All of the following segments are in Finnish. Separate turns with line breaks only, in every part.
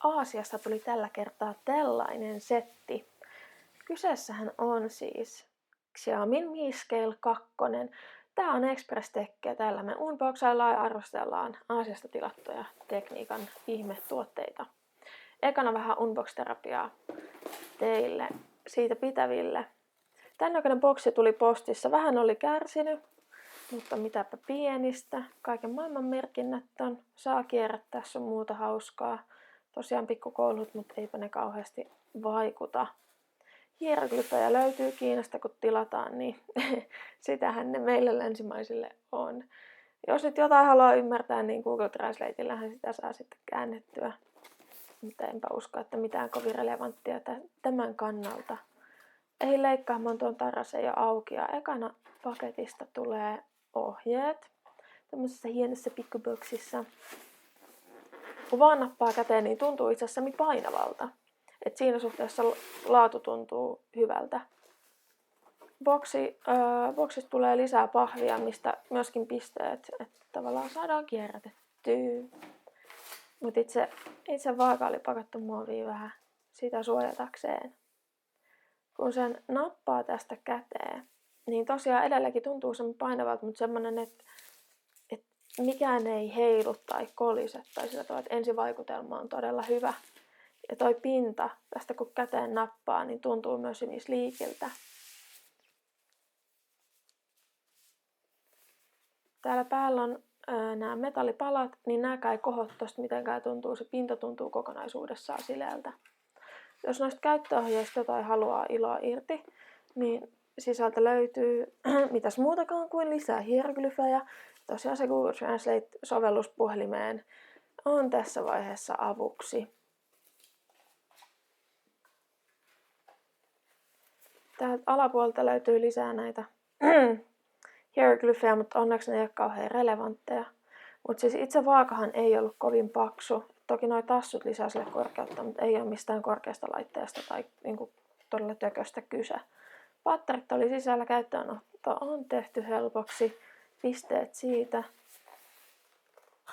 Aasiasta tuli tällä kertaa tällainen setti. Kyseessähän on siis Xiaomin Mi Scale 2. Tää on Express Techia. Täällä me unboxaillaan ja arvostellaan Aasiasta tilattuja tekniikan ihmetuotteita. Ekana vähän unbox-terapiaa teille siitä pitäville. Tän näköinen boksi tuli postissa. Vähän oli kärsinyt, mutta mitäpä pienistä. Kaiken maailman merkinnät on. Saa kierrättää, sun muuta hauskaa. Tosiaan pikkukoulut, mutta eipä ne kauheasti vaikuta. Hieroglyfejä löytyy Kiinasta, kun tilataan, niin sitähän ne meille länsimaisille on. Jos nyt jotain haluaa ymmärtää, niin Google Translatelähän sitä saa sitten käännettyä. Mutta enpä usko, että mitään kovin relevanttia tämän kannalta. Ei leikkaamaan tuon tarrasen jo auki. Ja ekana paketista tulee ohjeet. Tämmöisessä hienossa pikkuboksissa. Kun vaan nappaa käteen, niin tuntuu itse asiassa painavalta. Et siinä suhteessa laatu tuntuu hyvältä. Boksista tulee lisää pahvia, mistä myöskin pisteet, että tavallaan saadaan kierrätettyä. Mutta itse vaaka oli pakattu muoviin vähän sitä suojatakseen. Kun sen nappaa tästä käteen, niin tosiaan edelläkin tuntuu semmoinen painavalta, mutta semmoinen, että mikään ei heilu tai kolise tai sillä tavalla, että ensivaikutelma on todella hyvä. Ja toi pinta, tästä kun käteen nappaa, niin tuntuu myös hyvin liikiltä. Täällä päällä on nämä metallipalat, niin nääkään ei kohota tosta mitenkään tuntuu. Se pinta tuntuu kokonaisuudessaan sileältä. Jos noista käyttöohjeista jotain haluaa iloa irti, niin sisältä löytyy mitäs muutakaan kuin lisää hieroglyfejä. Tosiaan se Google Translate-sovellus puhelimeen on tässä vaiheessa avuksi. Täältä alapuolelta löytyy lisää näitä hieroglyfejä, mutta onneksi ne ei ole kauhean relevantteja. Mutta siis itse vaakahan ei ollut kovin paksu. Toki nuo tassut lisää sille korkeutta, mutta ei ole mistään korkeasta laitteesta tai niinku todella tököstä kyse. Patterit oli sisällä, käyttöönotto on tehty helpoksi. Pisteet siitä.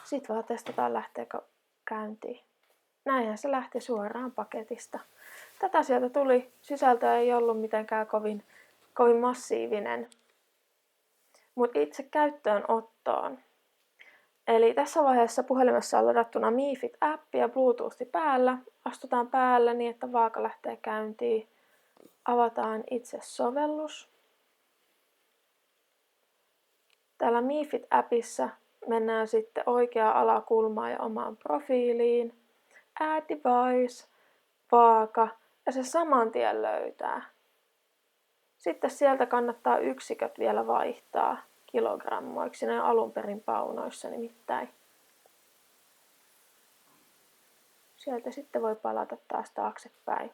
Sitten vaan testataan lähteekö käyntiin. Näinhän se lähti suoraan paketista. Tätä sieltä tuli. Sisältö ei ollut mitenkään kovin massiivinen. Mutta itse käyttöönottoon. Eli tässä vaiheessa puhelimessa on ladattuna Mi Fit-appi ja Bluetooth päällä. Astutaan päälle niin, että vaaka lähtee käyntiin. Avataan itse sovellus. Täällä Mi Fit-appissa mennään sitten oikeaan alakulmaan ja omaan profiiliin. Add device, vaaka ja se saman tien löytää. Sitten sieltä kannattaa yksiköt vielä vaihtaa kilogrammoiksi, ne alun perin paunoissa nimittäin. Sieltä sitten voi palata taas taaksepäin.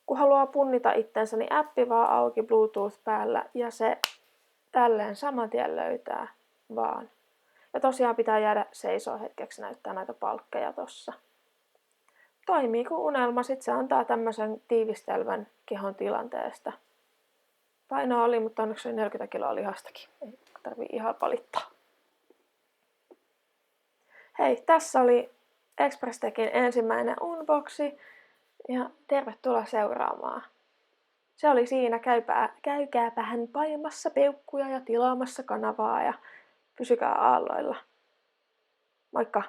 Kun haluaa punnita itsensä, niin appi vaan auki Bluetooth päällä ja se tälleen saman tien löytää vaan. Ja tosiaan pitää jäädä seisoo hetkeksi, näyttää näitä palkkeja tossa. Toimii kuin unelma, sit se antaa tämmöisen tiivistelmän kehon tilanteesta. Painoa oli, mutta onneksi oli 40 kiloa lihastakin. Ei tarvii ihan valittaa. Hei, tässä oli Express Techin ensimmäinen unboxi ja tervetuloa seuraamaan. Se oli siinä, käykääpähän paimassa peukkuja ja tilaamassa kanavaa ja pysykää aalloilla. Moikka!